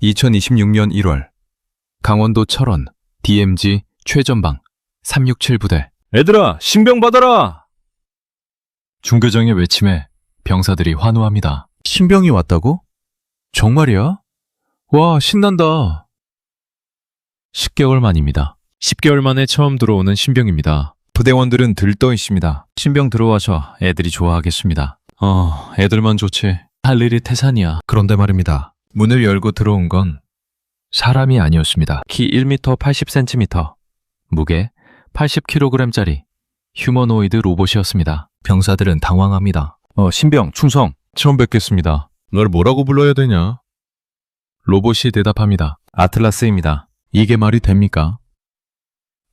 2026년 1월 강원도 철원 DMZ 최전방 367부대. 애들아, 신병 받아라! 중대장의 외침에 병사들이 환호합니다. 신병이 왔다고? 정말이야? 와, 신난다. 10개월 만입니다. 10개월 만에 처음 들어오는 신병입니다. 부대원들은 들떠 있습니다. 신병 들어와서 애들이 좋아하겠습니다. 애들만 좋지. 할 일이 태산이야. 그런데 말입니다. 문을 열고 들어온 건 사람이 아니었습니다. 키 1m 80cm, 무게 80kg짜리 휴머노이드 로봇이었습니다. 병사들은 당황합니다. 신병, 충성. 처음 뵙겠습니다. 널 뭐라고 불러야 되냐? 로봇이 대답합니다. 아틀라스입니다. 이게 말이 됩니까?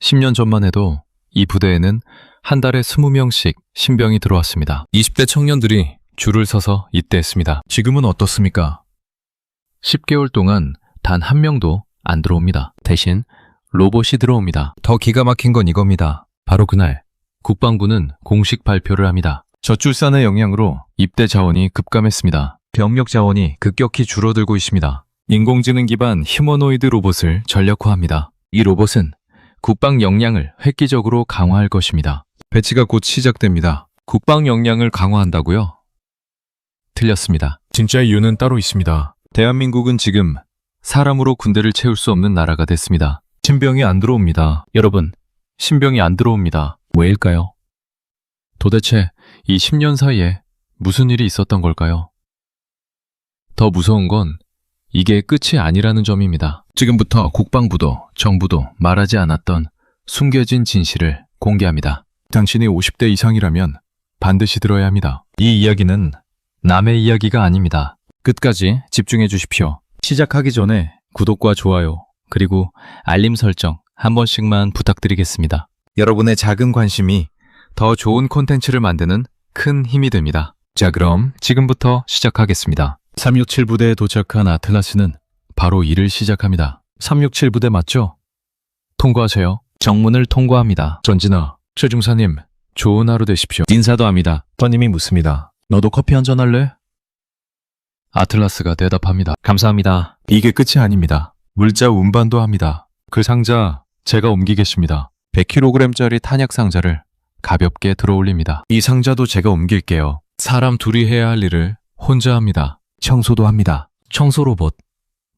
10년 전만 해도 이 부대에는 한 달에 20명씩 신병이 들어왔습니다. 20대 청년들이 줄을 서서 입대했습니다. 지금은 어떻습니까? 10개월 동안 단 한 명도 안 들어옵니다. 대신 로봇이 들어옵니다. 더 기가 막힌 건 이겁니다. 바로 그날 국방부는 공식 발표를 합니다. 저출산의 영향으로 입대 자원이 급감했습니다. 병력 자원이 급격히 줄어들고 있습니다. 인공지능 기반 휴머노이드 로봇을 전력화합니다. 이 로봇은 국방 역량을 획기적으로 강화할 것입니다. 배치가 곧 시작됩니다. 국방 역량을 강화한다고요? 틀렸습니다. 진짜 이유는 따로 있습니다. 대한민국은 지금 사람으로 군대를 채울 수 없는 나라가 됐습니다. 신병이 안 들어옵니다. 여러분, 신병이 안 들어옵니다. 왜일까요? 도대체 이 10년 사이에 무슨 일이 있었던 걸까요? 더 무서운 건 이게 끝이 아니라는 점입니다. 지금부터 국방부도 정부도 말하지 않았던 숨겨진 진실을 공개합니다. 당신이 50대 이상이라면 반드시 들어야 합니다. 이 이야기는 남의 이야기가 아닙니다. 끝까지 집중해 주십시오. 시작하기 전에 구독과 좋아요, 그리고 알림 설정 한 번씩만 부탁드리겠습니다. 여러분의 작은 관심이 더 좋은 콘텐츠를 만드는 큰 힘이 됩니다. 자, 그럼 지금부터 시작하겠습니다. 367 부대에 도착한 아틀라스는 바로 일을 시작합니다. 367 부대 맞죠? 통과하세요. 정문을 통과합니다. 전진아, 최중사님, 좋은 하루 되십시오. 인사도 합니다. 선임이 묻습니다. 너도 커피 한잔 할래? 아틀라스가 대답합니다. 감사합니다. 이게 끝이 아닙니다. 물자 운반도 합니다. 그 상자 제가 옮기겠습니다. 100kg짜리 탄약 상자를 가볍게 들어올립니다. 이 상자도 제가 옮길게요. 사람 둘이 해야 할 일을 혼자 합니다. 청소도 합니다. 청소 로봇.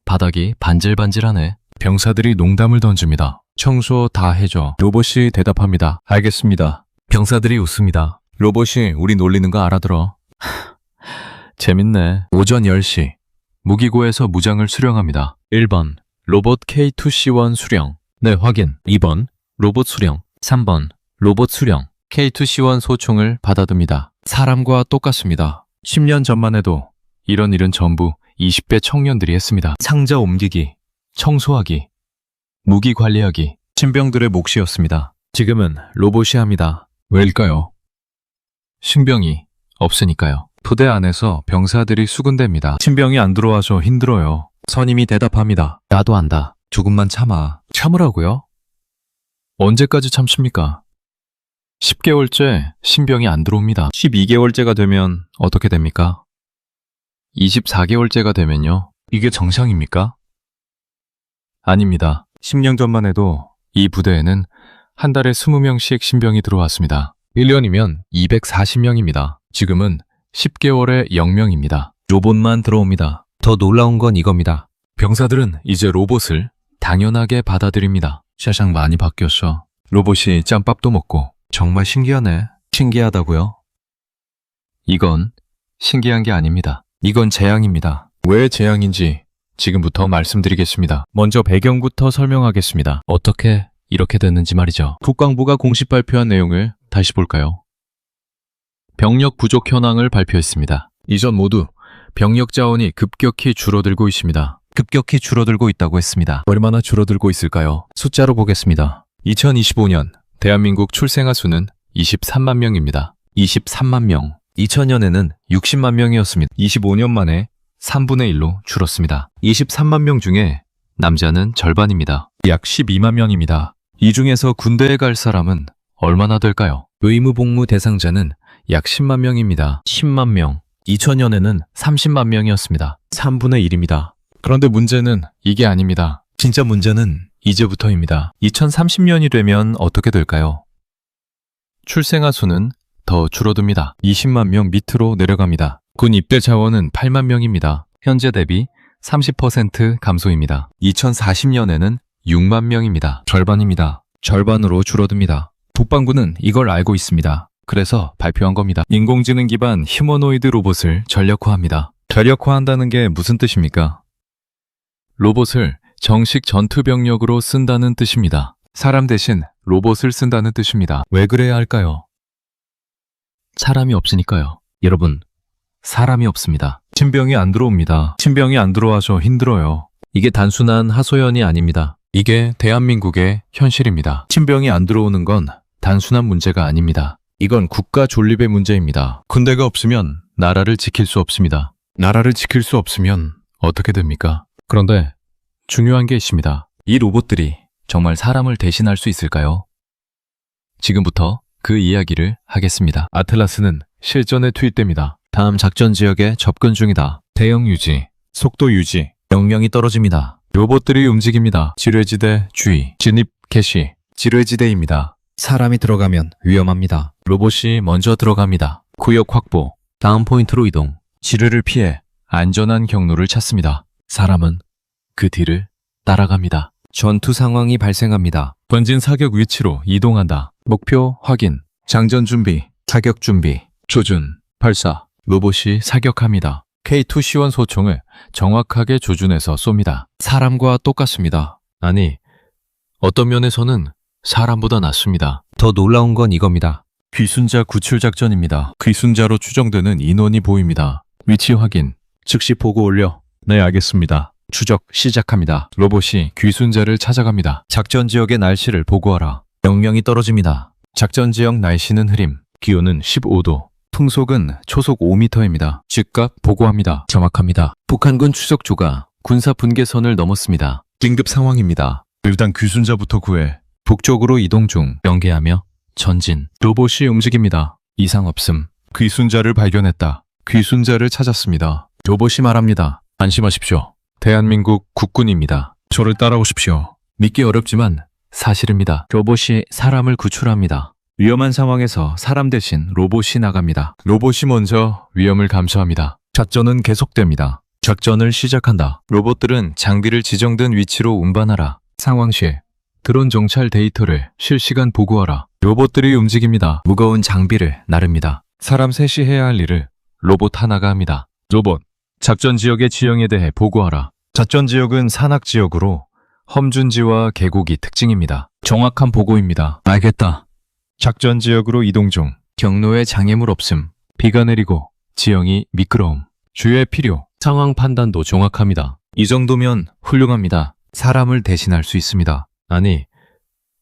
바닥이 반질반질하네. 병사들이 농담을 던집니다. 청소 다 해줘. 로봇이 대답합니다. 알겠습니다. 병사들이 웃습니다. 로봇이 우리 놀리는 거 알아들어. 재밌네. 오전 10시 무기고에서 무장을 수령합니다. 1번 로봇 K2C1 수령. 네, 확인. 2번 로봇 수령. 3번 로봇 수령. K2C1 소총을 받아듭니다. 사람과 똑같습니다. 10년 전만 해도 이런 일은 전부 20대 청년들이 했습니다. 상자 옮기기, 청소하기, 무기 관리하기, 신병들의 몫이었습니다. 지금은 로봇이 합니다. 왜일까요? 신병이 없으니까요. 부대 안에서 병사들이 수군댑니다. 신병이 안 들어와서 힘들어요. 선임이 대답합니다. 나도 안다. 조금만 참아. 참으라고요? 언제까지 참습니까? 10개월째 신병이 안 들어옵니다. 12개월째가 되면 어떻게 됩니까? 24개월째가 되면요? 이게 정상입니까? 아닙니다. 10년 전만 해도 이 부대에는 한 달에 20명씩 신병이 들어왔습니다. 1년이면 240명입니다. 지금은 10개월에 0명입니다. 로봇만 들어옵니다. 더 놀라운 건 이겁니다. 병사들은 이제 로봇을 당연하게 받아들입니다. 세상 많이 바뀌었어. 로봇이 짬밥도 먹고. 정말 신기하네. 신기하다고요? 이건 신기한 게 아닙니다. 이건 재앙입니다. 왜 재앙인지 지금부터 말씀드리겠습니다. 먼저 배경부터 설명하겠습니다. 어떻게 이렇게 됐는지 말이죠. 국방부가 공식 발표한 내용을 다시 볼까요? 병력 부족 현황을 발표했습니다. 이전 모두 병력 자원이 급격히 줄어들고 있습니다. 급격히 줄어들고 있다고 했습니다. 얼마나 줄어들고 있을까요? 숫자로 보겠습니다. 2025년 대한민국 출생아 수는 23만 명입니다. 23만 명. 2000년에는 60만 명이었습니다. 25년 만에 3분의 1로 줄었습니다. 23만 명 중에 남자는 절반입니다. 약 12만 명입니다. 이 중에서 군대에 갈 사람은 얼마나 될까요? 의무복무 대상자는 약 10만 명입니다. 10만 명. 2000년에는 30만 명이었습니다. 3분의 1입니다. 그런데 문제는 이게 아닙니다. 진짜 문제는 이제부터입니다. 2030년이 되면 어떻게 될까요? 출생아 수는 더 줄어듭니다. 20만 명 밑으로 내려갑니다. 군 입대 자원은 8만 명입니다. 현재 대비 30% 감소입니다. 2040년에는 6만 명입니다. 절반입니다. 절반으로 줄어듭니다. 북반구는 이걸 알고 있습니다. 그래서 발표한 겁니다. 인공지능 기반 휴머노이드 로봇을 전력화합니다. 전력화한다는 게 무슨 뜻입니까? 로봇을 정식 전투병력으로 쓴다는 뜻입니다. 사람 대신 로봇을 쓴다는 뜻입니다. 왜 그래야 할까요? 사람이 없으니까요. 여러분, 사람이 없습니다. 신병이 안 들어옵니다. 신병이 안 들어와서 힘들어요. 이게 단순한 하소연이 아닙니다. 이게 대한민국의 현실입니다. 신병이 안 들어오는 건 단순한 문제가 아닙니다. 이건 국가 존립의 문제입니다. 군대가 없으면 나라를 지킬 수 없습니다. 나라를 지킬 수 없으면 어떻게 됩니까? 그런데 중요한 게 있습니다. 이 로봇들이 정말 사람을 대신할 수 있을까요? 지금부터 그 이야기를 하겠습니다. 아틀라스는 실전에 투입됩니다. 다음 작전 지역에 접근 중이다. 대형 유지, 속도 유지, 명령이 떨어집니다. 로봇들이 움직입니다. 지뢰지대 주의, 진입 개시, 지뢰지대입니다. 사람이 들어가면 위험합니다. 로봇이 먼저 들어갑니다. 구역 확보, 다음 포인트로 이동, 지뢰를 피해 안전한 경로를 찾습니다. 사람은 그 뒤를 따라갑니다. 전투 상황이 발생합니다. 번진 사격 위치로 이동한다. 목표 확인, 장전 준비, 사격 준비, 조준, 발사. 로봇이 사격합니다. K2C1 소총을 정확하게 조준해서 쏩니다. 사람과 똑같습니다. 아니, 어떤 면에서는 사람보다 낫습니다. 더 놀라운 건 이겁니다. 귀순자 구출 작전입니다. 귀순자로 추정되는 인원이 보입니다. 위치 확인, 즉시 보고 올려. 네, 알겠습니다. 추적 시작합니다. 로봇이 귀순자를 찾아갑니다. 작전 지역의 날씨를 보고하라. 명령이 떨어집니다. 작전 지역 날씨는 흐림, 기온은 15도, 풍속은 초속 5m입니다. 즉각 보고합니다. 정확합니다. 북한군 추적조가 군사 분계선을 넘었습니다. 긴급 상황입니다. 일단 귀순자부터 구해. 북쪽으로 이동 중. 연계하며 전진. 로봇이 움직입니다. 이상 없음. 귀순자를 발견했다. 귀순자를 찾았습니다. 로봇이 말합니다. 안심하십시오. 대한민국 국군입니다. 저를 따라오십시오. 믿기 어렵지만 사실입니다. 로봇이 사람을 구출합니다. 위험한 상황에서 사람 대신 로봇이 나갑니다. 로봇이 먼저 위험을 감수합니다. 작전은 계속됩니다. 작전을 시작한다. 로봇들은 장비를 지정된 위치로 운반하라. 상황 시 드론 정찰 데이터를 실시간 보고하라. 로봇들이 움직입니다. 무거운 장비를 나릅니다. 사람 셋이 해야 할 일을 로봇 하나가 합니다. 로봇, 작전 지역의 지형에 대해 보고하라. 작전 지역은 산악 지역으로 험준지와 계곡이 특징입니다. 정확한 보고입니다. 알겠다. 작전 지역으로 이동 중. 경로에 장애물 없음. 비가 내리고 지형이 미끄러움. 주의 필요. 상황 판단도 정확합니다. 이 정도면 훌륭합니다. 사람을 대신할 수 있습니다. 아니,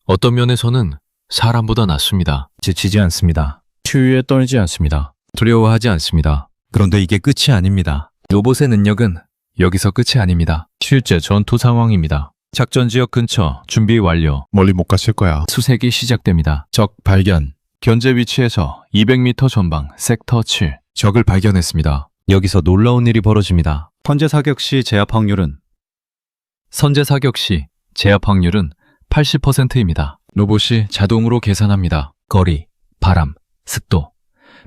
어떤 면에서는 사람보다 낫습니다. 지치지 않습니다. 추위에 떨지 않습니다. 두려워하지 않습니다. 그런데 이게 끝이 아닙니다. 로봇의 능력은 여기서 끝이 아닙니다. 실제 전투 상황입니다. 작전 지역 근처 준비 완료. 멀리 못 갔을 거야. 수색이 시작됩니다. 적 발견. 현재 위치에서 200m 전방 섹터 7. 적을 발견했습니다. 여기서 놀라운 일이 벌어집니다. 선제 사격 시 제압 확률은 80%입니다. 로봇이 자동으로 계산합니다. 거리, 바람, 습도,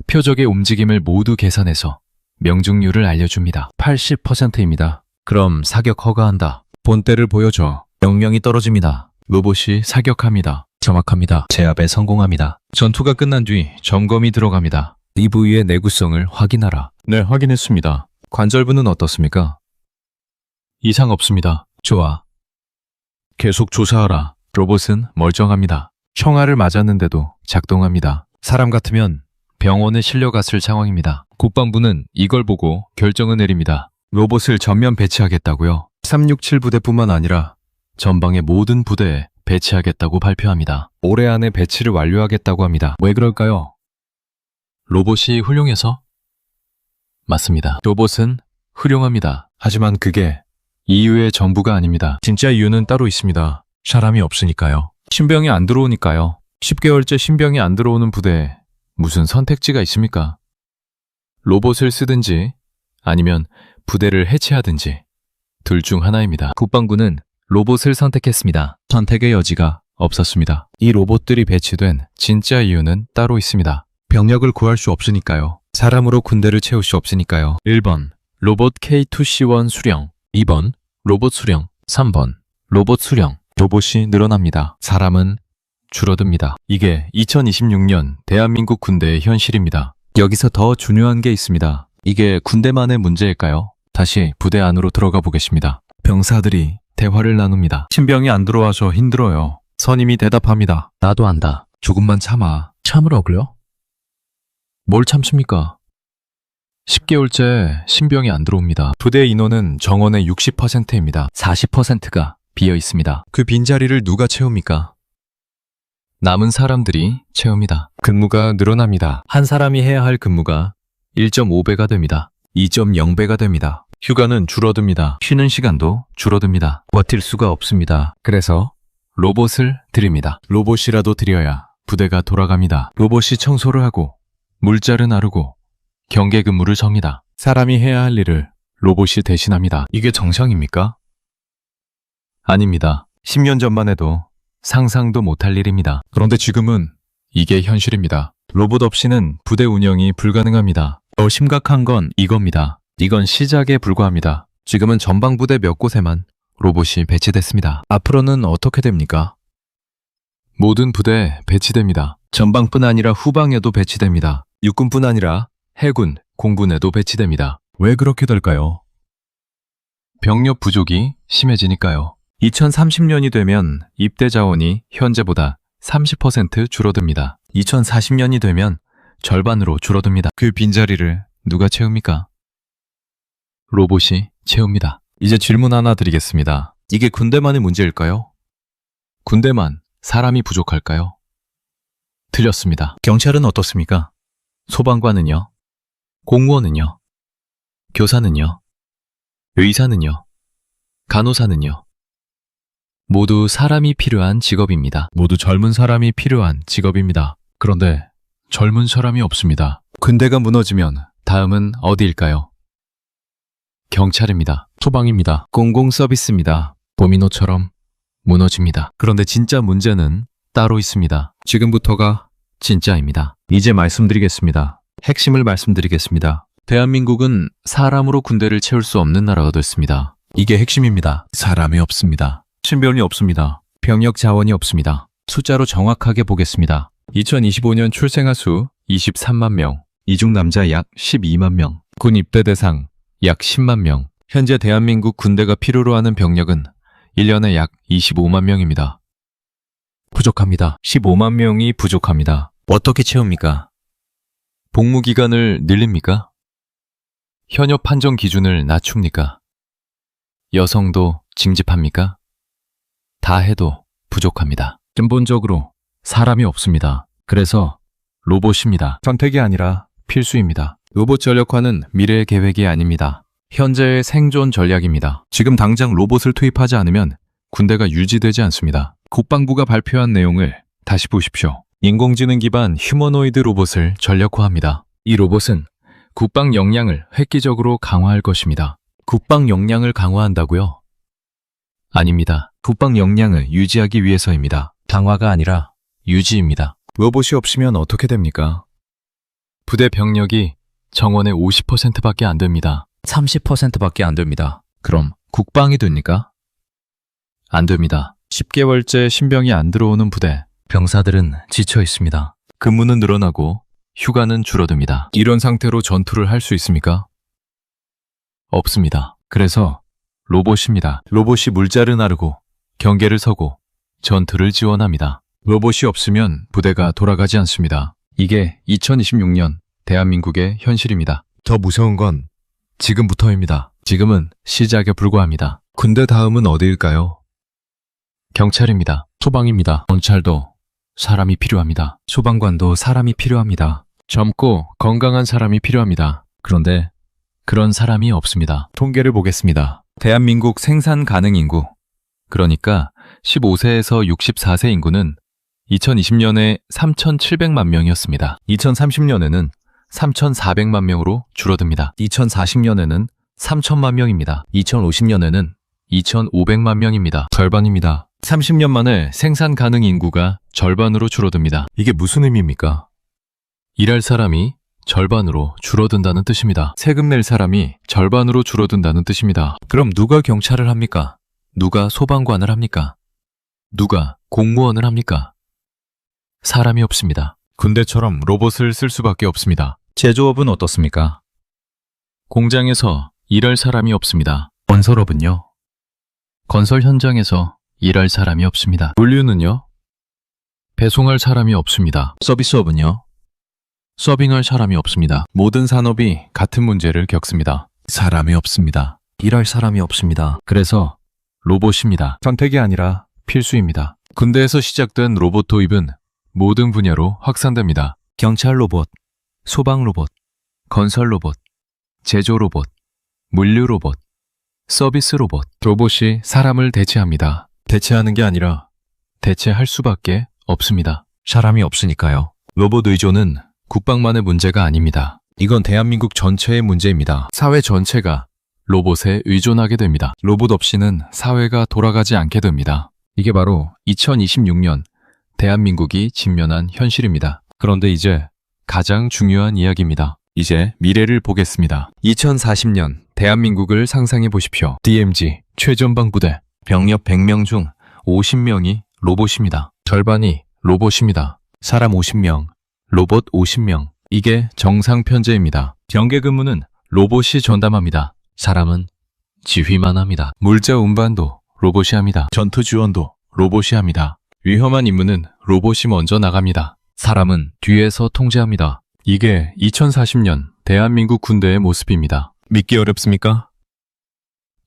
표적의 움직임을 모두 계산해서 명중률을 알려줍니다. 80%입니다. 그럼 사격 허가한다. 본때를 보여줘. 명령이 떨어집니다. 로봇이 사격합니다. 정확합니다. 제압에 성공합니다. 전투가 끝난 뒤 점검이 들어갑니다. 이 부위의 내구성을 확인하라. 네, 확인했습니다. 관절부는 어떻습니까? 이상 없습니다. 좋아. 계속 조사하라. 로봇은 멀쩡합니다. 청화를 맞았는데도 작동합니다. 사람 같으면 병원에 실려갔을 상황입니다. 국방부는 이걸 보고 결정을 내립니다. 로봇을 전면 배치하겠다고요? 367 부대뿐만 아니라 전방의 모든 부대에 배치하겠다고 발표합니다. 올해 안에 배치를 완료하겠다고 합니다. 왜 그럴까요? 로봇이 훌륭해서? 맞습니다. 로봇은 훌륭합니다. 하지만 그게 이유의 전부가 아닙니다. 진짜 이유는 따로 있습니다. 사람이 없으니까요. 신병이 안 들어오니까요. 10개월째 신병이 안 들어오는 부대에 무슨 선택지가 있습니까? 로봇을 쓰든지 아니면 부대를 해체하든지 둘 중 하나입니다. 국방부는 로봇을 선택했습니다. 선택의 여지가 없었습니다. 이 로봇들이 배치된 진짜 이유는 따로 있습니다. 병력을 구할 수 없으니까요. 사람으로 군대를 채울 수 없으니까요. 1번 로봇 K2C1 수령, 2번 로봇 수령, 3번 로봇 수령. 로봇이 늘어납니다. 사람은 줄어듭니다. 이게 2026년 대한민국 군대의 현실입니다. 여기서 더 중요한 게 있습니다. 이게 군대만의 문제일까요? 다시 부대 안으로 들어가 보겠습니다. 병사들이 대화를 나눕니다. 신병이 안 들어와서 힘들어요. 선임이 대답합니다. 나도 안다. 조금만 참아. 참으라고요? 뭘 참습니까? 10개월째 신병이 안 들어옵니다. 부대 인원은 정원의 60%입니다. 40%가 비어 있습니다. 그 빈자리를 누가 채웁니까? 남은 사람들이 채웁니다. 근무가 늘어납니다. 한 사람이 해야 할 근무가 1.5배가 됩니다. 2.0배가 됩니다. 휴가는 줄어듭니다. 쉬는 시간도 줄어듭니다. 버틸 수가 없습니다. 그래서 로봇을 드립니다. 로봇이라도 드려야 부대가 돌아갑니다. 로봇이 청소를 하고 물자를 나르고 경계 근무를 접니다. 사람이 해야 할 일을 로봇이 대신합니다. 이게 정상입니까? 아닙니다. 10년 전만 해도 상상도 못할 일입니다. 그런데 지금은 이게 현실입니다. 로봇 없이는 부대 운영이 불가능합니다. 더 심각한 건 이겁니다. 이건 시작에 불과합니다. 지금은 전방부대 몇 곳에만 로봇이 배치됐습니다. 앞으로는 어떻게 됩니까? 모든 부대에 배치됩니다. 전방뿐 아니라 후방에도 배치됩니다. 육군뿐 아니라 해군, 공군에도 배치됩니다. 왜 그렇게 될까요? 병력 부족이 심해지니까요. 2030년이 되면 입대 자원이 현재보다 30% 줄어듭니다. 2040년이 되면 절반으로 줄어듭니다. 그 빈자리를 누가 채웁니까? 로봇이 채웁니다. 이제 질문 하나 드리겠습니다. 이게 군대만의 문제일까요? 군대만 사람이 부족할까요? 틀렸습니다. 경찰은 어떻습니까? 소방관은요? 공무원은요? 교사는요? 의사는요? 간호사는요? 모두 사람이 필요한 직업입니다. 모두 젊은 사람이 필요한 직업입니다. 그런데 젊은 사람이 없습니다. 군대가 무너지면 다음은 어디일까요? 경찰입니다. 소방입니다. 공공서비스입니다. 도미노처럼 무너집니다. 그런데 진짜 문제는 따로 있습니다. 지금부터가 진짜입니다. 이제 말씀드리겠습니다. 핵심을 말씀드리겠습니다. 대한민국은 사람으로 군대를 채울 수 없는 나라가 됐습니다. 이게 핵심입니다. 사람이 없습니다. 신병이 없습니다. 병력 자원이 없습니다. 숫자로 정확하게 보겠습니다. 2025년 출생아 수 23만 명, 이중 남자 약 12만 명, 군 입대 대상 약 10만 명. 현재 대한민국 군대가 필요로 하는 병력은 1년에 약 25만 명입니다. 부족합니다. 15만 명이 부족합니다. 어떻게 채웁니까? 복무 기간을 늘립니까? 현역 판정 기준을 낮춥니까? 여성도 징집합니까? 다 해도 부족합니다. 근본적으로 사람이 없습니다. 그래서 로봇입니다. 선택이 아니라 필수입니다. 로봇 전력화는 미래의 계획이 아닙니다. 현재의 생존 전략입니다. 지금 당장 로봇을 투입하지 않으면 군대가 유지되지 않습니다. 국방부가 발표한 내용을 다시 보십시오. 인공지능 기반 휴머노이드 로봇을 전력화합니다. 이 로봇은 국방 역량을 획기적으로 강화할 것입니다. 국방 역량을 강화한다고요? 아닙니다. 국방 역량을 유지하기 위해서입니다. 강화가 아니라 유지입니다. 로봇이 없으면 어떻게 됩니까? 부대 병력이 정원의 50%밖에 안 됩니다. 30%밖에 안 됩니다. 그럼 국방이 됩니까? 안 됩니다. 10개월째 신병이 안 들어오는 부대, 병사들은 지쳐 있습니다. 근무는 늘어나고 휴가는 줄어듭니다. 이런 상태로 전투를 할 수 있습니까? 없습니다. 그래서 로봇입니다. 로봇이 물자를 나르고 경계를 서고 전투를 지원합니다. 로봇이 없으면 부대가 돌아가지 않습니다. 이게 2026년 대한민국의 현실입니다. 더 무서운 건 지금부터입니다. 지금은 시작에 불과합니다. 군대 다음은 어디일까요? 경찰입니다. 소방입니다. 경찰도 사람이 필요합니다. 소방관도 사람이 필요합니다. 젊고 건강한 사람이 필요합니다. 그런데 그런 사람이 없습니다. 통계를 보겠습니다. 대한민국 생산 가능 인구, 그러니까 15세에서 64세 인구는 2020년에 3,700만 명이었습니다. 2030년에는 3,400만 명으로 줄어듭니다. 2040년에는 3,000만 명입니다. 2050년에는 2,500만 명입니다. 절반입니다. 30년 만에 생산 가능 인구가 절반으로 줄어듭니다. 이게 무슨 의미입니까? 일할 사람이 절반으로 줄어든다는 뜻입니다. 세금 낼 사람이 절반으로 줄어든다는 뜻입니다. 그럼 누가 경찰을 합니까? 누가 소방관을 합니까? 누가 공무원을 합니까? 사람이 없습니다. 군대처럼 로봇을 쓸 수밖에 없습니다. 제조업은 어떻습니까? 공장에서 일할 사람이 없습니다. 건설업은요? 건설 현장에서 일할 사람이 없습니다. 물류는요? 배송할 사람이 없습니다. 서비스업은요? 서빙할 사람이 없습니다. 모든 산업이 같은 문제를 겪습니다. 사람이 없습니다. 일할 사람이 없습니다. 그래서 로봇입니다. 선택이 아니라 필수입니다. 군대에서 시작된 로봇 도입은 모든 분야로 확산됩니다. 경찰 로봇, 소방 로봇, 건설 로봇, 제조 로봇, 물류 로봇, 서비스 로봇. 로봇이 사람을 대체합니다. 대체하는 게 아니라 대체할 수밖에 없습니다. 사람이 없으니까요. 로봇 의존은 국방만의 문제가 아닙니다. 이건 대한민국 전체의 문제입니다. 사회 전체가 로봇에 의존하게 됩니다. 로봇 없이는 사회가 돌아가지 않게 됩니다. 이게 바로 2026년 대한민국이 직면한 현실입니다. 그런데 이제 가장 중요한 이야기입니다. 이제 미래를 보겠습니다. 2040년 대한민국을 상상해 보십시오. DMZ 최전방 부대 병력 100명 중 50명이 로봇입니다. 절반이 로봇입니다. 사람 50명, 로봇 50명. 이게 정상 편제입니다. 경계 근무는 로봇이 전담합니다. 사람은 지휘만 합니다. 물자 운반도 로봇이 합니다. 전투 지원도 로봇이 합니다. 위험한 임무는 로봇이 먼저 나갑니다. 사람은 뒤에서 통제합니다. 이게 2040년 대한민국 군대의 모습입니다. 믿기 어렵습니까?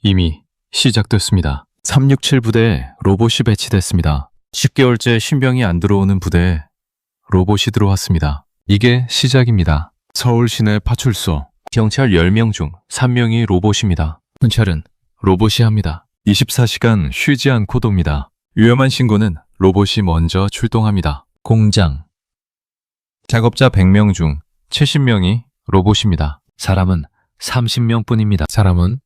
이미 시작됐습니다. 367 부대에 로봇이 배치됐습니다. 10개월째 신병이 안 들어오는 부대에 로봇이 들어왔습니다. 이게 시작입니다. 서울 시내 파출소 경찰 10명 중 3명이 로봇입니다. 순찰은 로봇이 합니다. 24시간 쉬지 않고 돕니다. 위험한 신고는 로봇이 먼저 출동합니다. 공장 작업자 100명 중 70명이 로봇입니다. 사람은 30명 뿐입니다. 사람은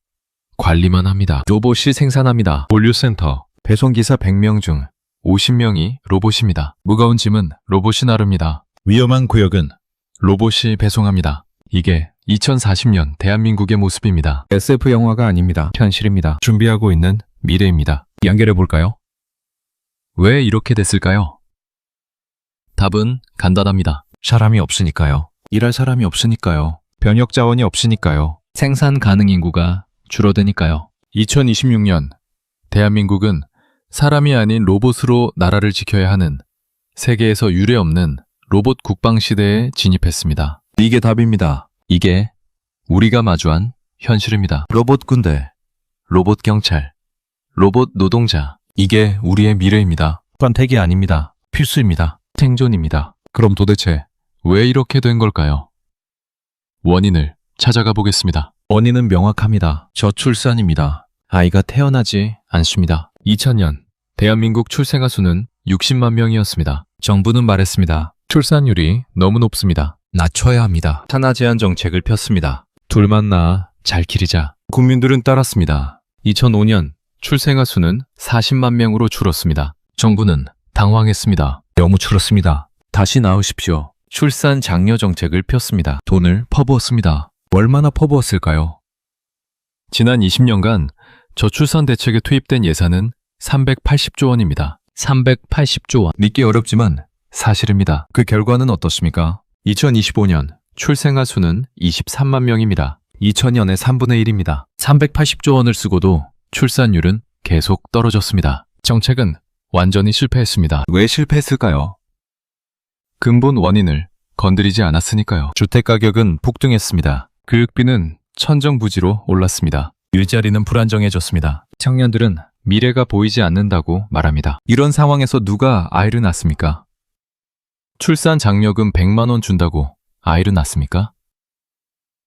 관리만 합니다. 로봇이 생산합니다. 물류센터 배송기사 100명 중 50명이 로봇입니다. 무거운 짐은 로봇이 나릅니다. 위험한 구역은 로봇이 배송합니다. 이게 2040년 대한민국의 모습입니다. SF 영화가 아닙니다. 현실입니다. 준비하고 있는 미래입니다. 연결해 볼까요? 왜 이렇게 됐을까요? 답은 간단합니다. 사람이 없으니까요. 일할 사람이 없으니까요. 변역 자원이 없으니까요. 생산 가능 인구가 줄어드니까요. 2026년 대한민국은 사람이 아닌 로봇으로 나라를 지켜야 하는 세계에서 유례없는 로봇 국방 시대에 진입했습니다. 이게 답입니다. 이게 우리가 마주한 현실입니다. 로봇 군대, 로봇 경찰, 로봇 노동자. 이게 우리의 미래입니다. 선택이 아닙니다. 필수입니다. 생존입니다. 그럼 도대체 왜 이렇게 된 걸까요? 원인을 찾아가 보겠습니다. 원인은 명확합니다. 저출산입니다. 아이가 태어나지 않습니다. 2000년 대한민국 출생아 수는 60만 명이었습니다. 정부는 말했습니다. 출산율이 너무 높습니다. 낮춰야 합니다. 산하 제한 정책을 폈습니다. 둘만 낳아 잘 기르자. 국민들은 따랐습니다. 2005년 출생아 수는 40만 명으로 줄었습니다. 정부는 당황했습니다. 너무 줄었습니다. 다시 낳으십시오. 출산 장려 정책을 폈습니다. 돈을 퍼부었습니다. 얼마나 퍼부었을까요? 지난 20년간 저출산 대책에 투입된 예산은 380조 원입니다. 380조 원. 믿기 어렵지만 사실입니다. 그 결과는 어떻습니까? 2025년 출생아 수는 23만 명입니다. 2000년의 3분의 1입니다. 380조 원을 쓰고도 출산율은 계속 떨어졌습니다. 정책은 완전히 실패했습니다. 왜 실패했을까요? 근본 원인을 건드리지 않았으니까요. 주택 가격은 폭등했습니다. 교육비는 천정부지로 올랐습니다. 일자리는 불안정해졌습니다. 청년들은 미래가 보이지 않는다고 말합니다. 이런 상황에서 누가 아이를 낳습니까? 출산 장려금 100만 원 준다고 아이를 낳습니까?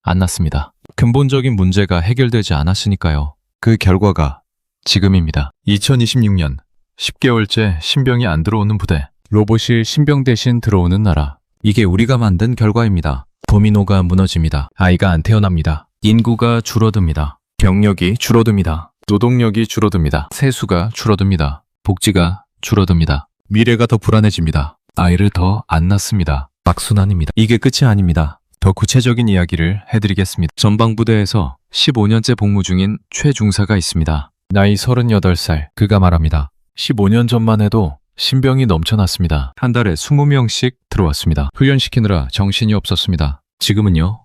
안 낳습니다. 근본적인 문제가 해결되지 않았으니까요. 그 결과가 지금입니다. 2026년 10개월째 신병이 안 들어오는 부대, 로봇이 신병 대신 들어오는 나라. 이게 우리가 만든 결과입니다. 도미노가 무너집니다. 아이가 안 태어납니다. 인구가 줄어듭니다. 병력이 줄어듭니다. 노동력이 줄어듭니다. 세수가 줄어듭니다. 복지가 줄어듭니다. 미래가 더 불안해집니다. 아이를 더 안 낳습니다. 악순환입니다. 이게 끝이 아닙니다. 더 구체적인 이야기를 해드리겠습니다. 전방부대에서 15년째 복무 중인 최 중사가 있습니다. 나이 38살. 그가 말합니다. 15년 전만 해도 신병이 넘쳐났습니다. 한 달에 20명씩 들어왔습니다. 훈련시키느라 정신이 없었습니다. 지금은요.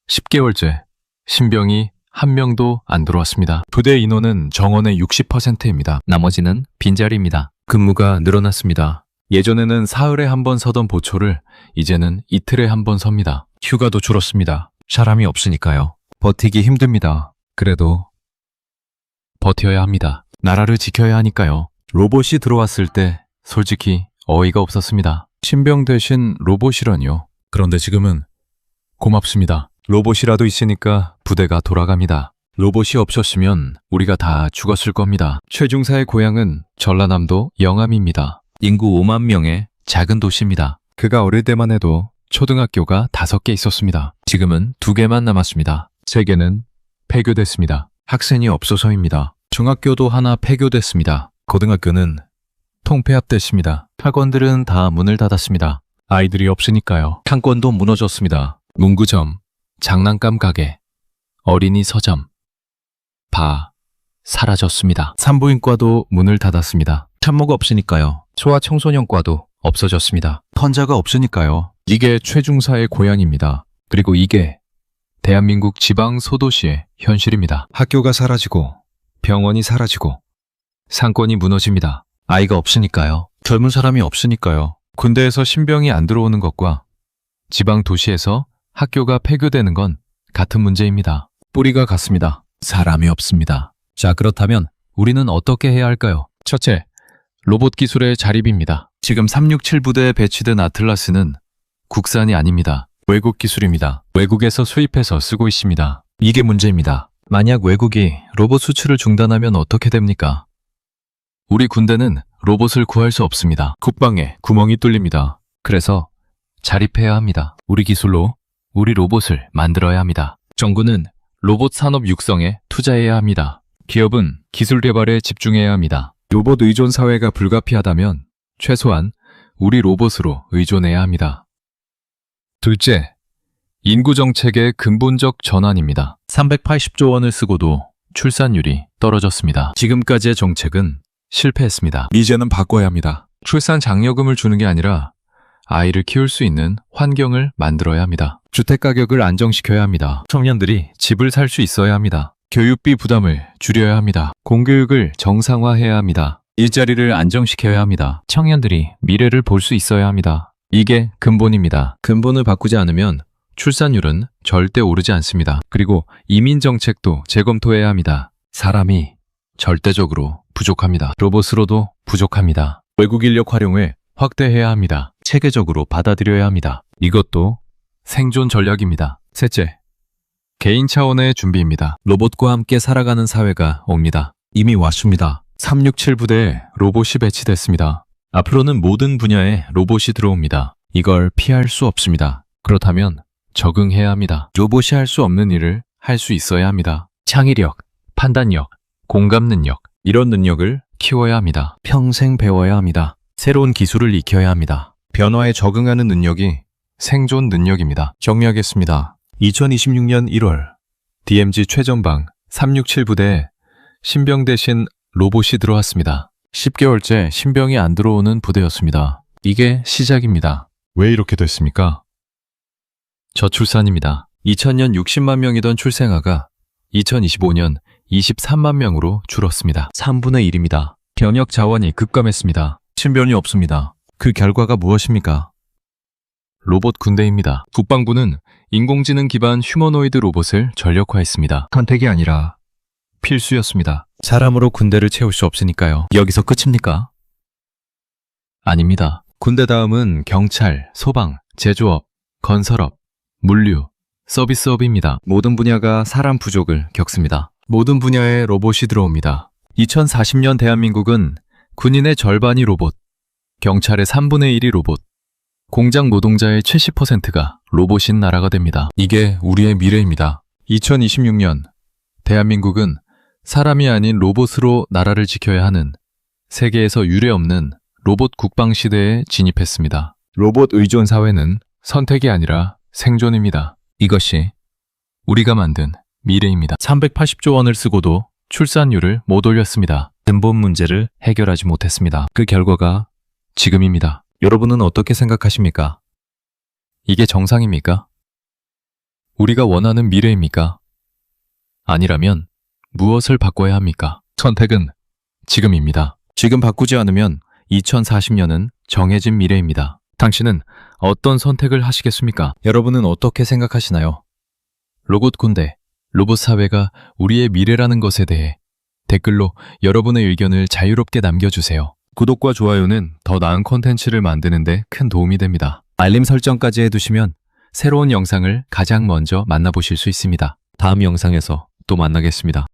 10개월째 신병이 한 명도 안 들어왔습니다. 부대 인원은 정원의 60%입니다. 나머지는 빈자리입니다. 근무가 늘어났습니다. 예전에는 사흘에 한 번 서던 보초를 이제는 이틀에 한 번 섭니다. 휴가도 줄었습니다. 사람이 없으니까요. 버티기 힘듭니다. 그래도 버텨야 합니다. 나라를 지켜야 하니까요. 로봇이 들어왔을 때 솔직히 어이가 없었습니다. 신병 대신 로봇이라니요. 그런데 지금은 고맙습니다. 로봇이라도 있으니까 부대가 돌아갑니다. 로봇이 없었으면 우리가 다 죽었을 겁니다. 최 중사의 고향은 전라남도 영암입니다. 인구 5만 명의 작은 도시입니다. 그가 어릴 때만 해도 초등학교가 5개 있었습니다. 지금은 2개만 남았습니다. 3개는 폐교됐습니다. 학생이 없어서입니다. 중학교도 하나 폐교됐습니다. 고등학교는 통폐합됐습니다. 학원들은 다 문을 닫았습니다. 아이들이 없으니까요. 상권도 무너졌습니다. 문구점, 장난감 가게, 어린이 서점, 다 사라졌습니다. 산부인과도 문을 닫았습니다. 참모가 없으니까요. 소아청소년과도 없어졌습니다. 환자가 없으니까요. 이게 최중사의 고향입니다. 그리고 이게 대한민국 지방 소도시의 현실입니다. 학교가 사라지고 병원이 사라지고 상권이 무너집니다. 아이가 없으니까요. 젊은 사람이 없으니까요. 군대에서 신병이 안 들어오는 것과 지방 도시에서 학교가 폐교되는 건 같은 문제입니다. 뿌리가 같습니다. 사람이 없습니다. 자, 그렇다면 우리는 어떻게 해야 할까요? 첫째, 로봇 기술의 자립입니다. 지금 367 부대에 배치된 아틀라스는 국산이 아닙니다. 외국 기술입니다. 외국에서 수입해서 쓰고 있습니다. 이게 문제입니다. 만약 외국이 로봇 수출을 중단하면 어떻게 됩니까? 우리 군대는 로봇을 구할 수 없습니다. 국방에 구멍이 뚫립니다. 그래서 자립해야 합니다. 우리 기술로 우리 로봇을 만들어야 합니다. 정부는 로봇 산업 육성에 투자해야 합니다. 기업은 기술 개발에 집중해야 합니다. 로봇 의존 사회가 불가피하다면 최소한 우리 로봇으로 의존해야 합니다. 둘째, 인구 정책의 근본적 전환입니다. 380조 원을 쓰고도 출산율이 떨어졌습니다. 지금까지의 정책은 실패했습니다. 이제는 바꿔야 합니다. 출산 장려금을 주는 게 아니라 아이를 키울 수 있는 환경을 만들어야 합니다. 주택 가격을 안정시켜야 합니다. 청년들이 집을 살 수 있어야 합니다. 교육비 부담을 줄여야 합니다. 공교육을 정상화해야 합니다. 일자리를 안정시켜야 합니다. 청년들이 미래를 볼 수 있어야 합니다. 이게 근본입니다. 근본을 바꾸지 않으면 출산율은 절대 오르지 않습니다. 그리고 이민 정책도 재검토해야 합니다. 사람이 절대적으로 부족합니다. 로봇으로도 부족합니다. 외국 인력 활용을 확대해야 합니다. 체계적으로 받아들여야 합니다. 이것도 생존 전략입니다. 셋째, 개인 차원의 준비입니다. 로봇과 함께 살아가는 사회가 옵니다. 이미 왔습니다. 367 부대에 로봇이 배치됐습니다. 앞으로는 모든 분야에 로봇이 들어옵니다. 이걸 피할 수 없습니다. 그렇다면 적응해야 합니다. 로봇이 할 수 없는 일을 할 수 있어야 합니다. 창의력, 판단력, 공감 능력, 이런 능력을 키워야 합니다. 평생 배워야 합니다. 새로운 기술을 익혀야 합니다. 변화에 적응하는 능력이 생존 능력입니다. 정리하겠습니다. 2026년 1월 DMZ 최전방 367 부대에 신병 대신 로봇이 들어왔습니다. 10개월째 신병이 안 들어오는 부대였습니다. 이게 시작입니다. 왜 이렇게 됐습니까? 저출산입니다. 2000년 60만 명이던 출생아가 2025년 23만 명으로 줄었습니다. 3분의 1입니다. 병역 자원이 급감했습니다. 신병이 없습니다. 그 결과가 무엇입니까? 로봇 군대입니다. 국방부는 인공지능 기반 휴머노이드 로봇을 전력화했습니다. 선택이 아니라 필수였습니다. 사람으로 군대를 채울 수 없으니까요. 여기서 끝입니까? 아닙니다. 군대 다음은 경찰, 소방, 제조업, 건설업, 물류, 서비스업입니다. 모든 분야가 사람 부족을 겪습니다. 모든 분야에 로봇이 들어옵니다. 2040년 대한민국은 군인의 절반이 로봇, 경찰의 3분의 1이 로봇, 공장 노동자의 70%가 로봇인 나라가 됩니다. 이게 우리의 미래입니다. 2026년 대한민국은 사람이 아닌 로봇으로 나라를 지켜야 하는 세계에서 유례없는 로봇 국방 시대에 진입했습니다. 로봇 의존 사회는 선택이 아니라 생존입니다. 이것이 우리가 만든 미래입니다. 380조 원을 쓰고도 출산율을 못 올렸습니다. 근본 문제를 해결하지 못했습니다. 그 결과가 지금입니다. 여러분은 어떻게 생각하십니까? 이게 정상입니까? 우리가 원하는 미래입니까? 아니라면 무엇을 바꿔야 합니까? 선택은 지금입니다. 지금 바꾸지 않으면 2040년은 정해진 미래입니다. 당신은 어떤 선택을 하시겠습니까? 여러분은 어떻게 생각하시나요? 로봇 군대, 로봇 사회가 우리의 미래라는 것에 대해 댓글로 여러분의 의견을 자유롭게 남겨주세요. 구독과 좋아요는 더 나은 콘텐츠를 만드는 데 큰 도움이 됩니다. 알림 설정까지 해두시면 새로운 영상을 가장 먼저 만나보실 수 있습니다. 다음 영상에서 또 만나겠습니다.